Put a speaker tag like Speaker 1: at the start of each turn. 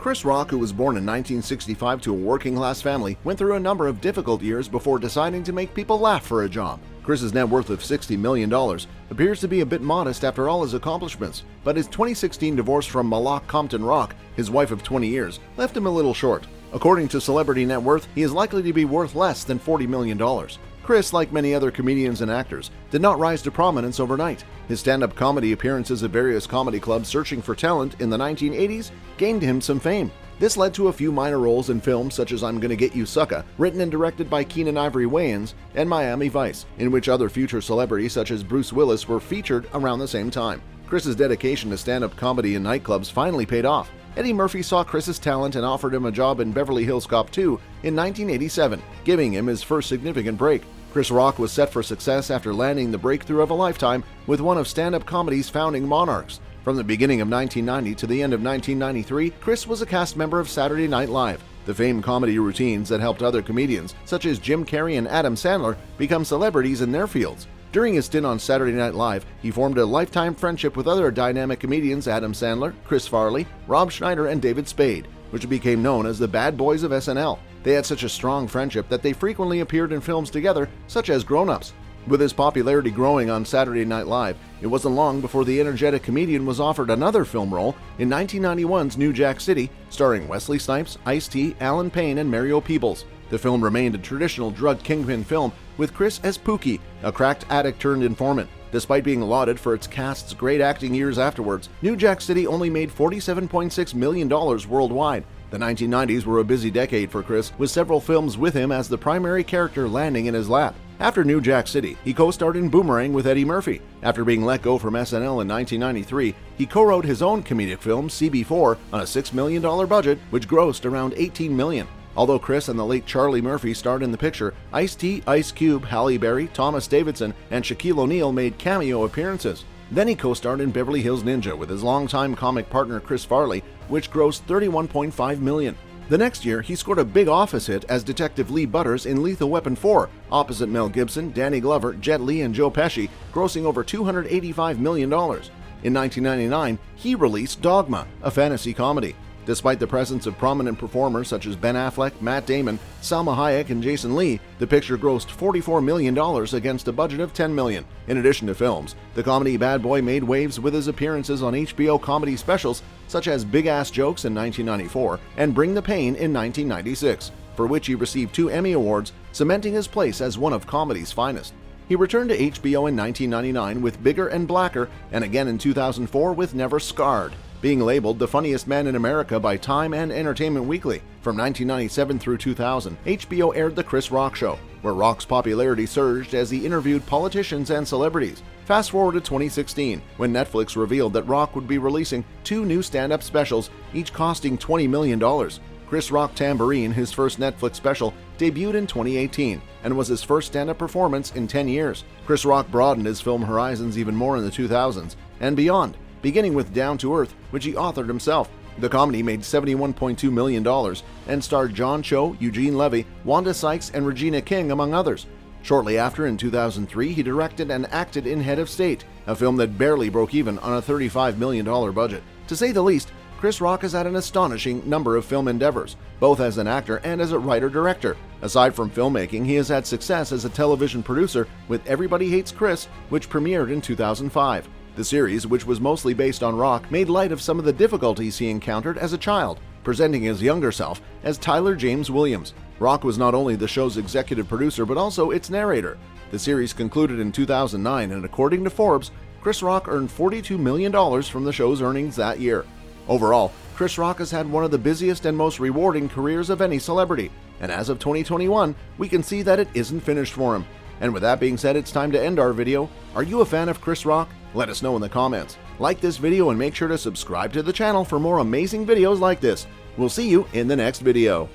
Speaker 1: Chris Rock, who was born in 1965 to a working-class family, went through a number of difficult years before deciding to make people laugh for a job. Chris's net worth of $60 million appears to be a bit modest after all his accomplishments, but his 2016 divorce from Malak Compton Rock, his wife of 20 years, left him a little short. According to Celebrity Net Worth, he is likely to be worth less than $40 million. Chris, like many other comedians and actors, did not rise to prominence overnight. His stand-up comedy appearances at various comedy clubs searching for talent in the 1980s gained him some fame. This led to a few minor roles in films such as I'm Gonna Get You Sucka, written and directed by Keenen Ivory Wayans, and Miami Vice, in which other future celebrities such as Bruce Willis were featured around the same time. Chris's dedication to stand-up comedy in nightclubs finally paid off. Eddie Murphy saw Chris's talent and offered him a job in Beverly Hills Cop 2 in 1987, giving him his first significant break. Chris Rock was set for success after landing the breakthrough of a lifetime with one of stand-up comedy's founding monarchs. From the beginning of 1990 to the end of 1993, Chris was a cast member of Saturday Night Live, the famed comedy routines that helped other comedians such as Jim Carrey and Adam Sandler become celebrities in their fields. During his stint on Saturday Night Live, he formed a lifetime friendship with other dynamic comedians Adam Sandler, Chris Farley, Rob Schneider, and David Spade, which became known as the Bad Boys of SNL. They had such a strong friendship that they frequently appeared in films together, such as Grown Ups. With his popularity growing on Saturday Night Live, it wasn't long before the energetic comedian was offered another film role in 1991's New Jack City, starring Wesley Snipes, Ice-T, Alan Payne, and Mario Peebles. The film remained a traditional drug kingpin film with Chris as Pookie, a cracked addict-turned-informant. Despite being lauded for its cast's great acting years afterwards, New Jack City only made $47.6 million worldwide. The 1990s were a busy decade for Chris, with several films with him as the primary character landing in his lap. After New Jack City, he co-starred in Boomerang with Eddie Murphy. After being let go from SNL in 1993, he co-wrote his own comedic film, CB4, on a $6 million budget, which grossed around $18 million. Although Chris and the late Charlie Murphy starred in the picture, Ice-T, Ice Cube, Halle Berry, Thomas Davidson, and Shaquille O'Neal made cameo appearances. Then he co-starred in Beverly Hills Ninja with his longtime comic partner Chris Farley, which grossed $31.5 million. The next year, he scored a big office hit as Detective Lee Butters in Lethal Weapon 4, opposite Mel Gibson, Danny Glover, Jet Li, and Joe Pesci, grossing over $285 million. In 1999, he released Dogma, a fantasy comedy. Despite the presence of prominent performers such as Ben Affleck, Matt Damon, Salma Hayek, and Jason Lee, the picture grossed $44 million against a budget of $10 million. In addition to films, the comedy Bad Boy made waves with his appearances on HBO comedy specials such as Big Ass Jokes in 1994 and Bring the Pain in 1996, for which he received 2 Emmy Awards, cementing his place as one of comedy's finest. He returned to HBO in 1999 with Bigger and Blacker, and again in 2004 with Never Scarred, being labeled the funniest man in America by Time and Entertainment Weekly. From 1997 through 2000, HBO aired The Chris Rock Show, where Rock's popularity surged as he interviewed politicians and celebrities. Fast forward to 2016, when Netflix revealed that Rock would be releasing 2 new stand-up specials, each costing $20 million. Chris Rock Tambourine, his first Netflix special, debuted in 2018 and was his first stand-up performance in 10 years. Chris Rock broadened his film horizons even more in the 2000s and beyond, beginning with Down to Earth, which he authored himself. The comedy made $71.2 million and starred John Cho, Eugene Levy, Wanda Sykes, and Regina King, among others. Shortly after, in 2003, he directed and acted in Head of State, a film that barely broke even on a $35 million budget. To say the least, Chris Rock has had an astonishing number of film endeavors, both as an actor and as a writer-director. Aside from filmmaking, he has had success as a television producer with Everybody Hates Chris, which premiered in 2005. The series, which was mostly based on Rock, made light of some of the difficulties he encountered as a child, presenting his younger self as Tyler James Williams. Rock was not only the show's executive producer but also its narrator. The series concluded in 2009, and according to Forbes, Chris Rock earned $42 million from the show's earnings that year. Overall, Chris Rock has had one of the busiest and most rewarding careers of any celebrity, and as of 2021, we can see that it isn't finished for him. And with that being said, it's time to end our video. Are you a fan of Chris Rock? Let us know in the comments. Like this video and make sure to subscribe to the channel for more amazing videos like this. We'll see you in the next video.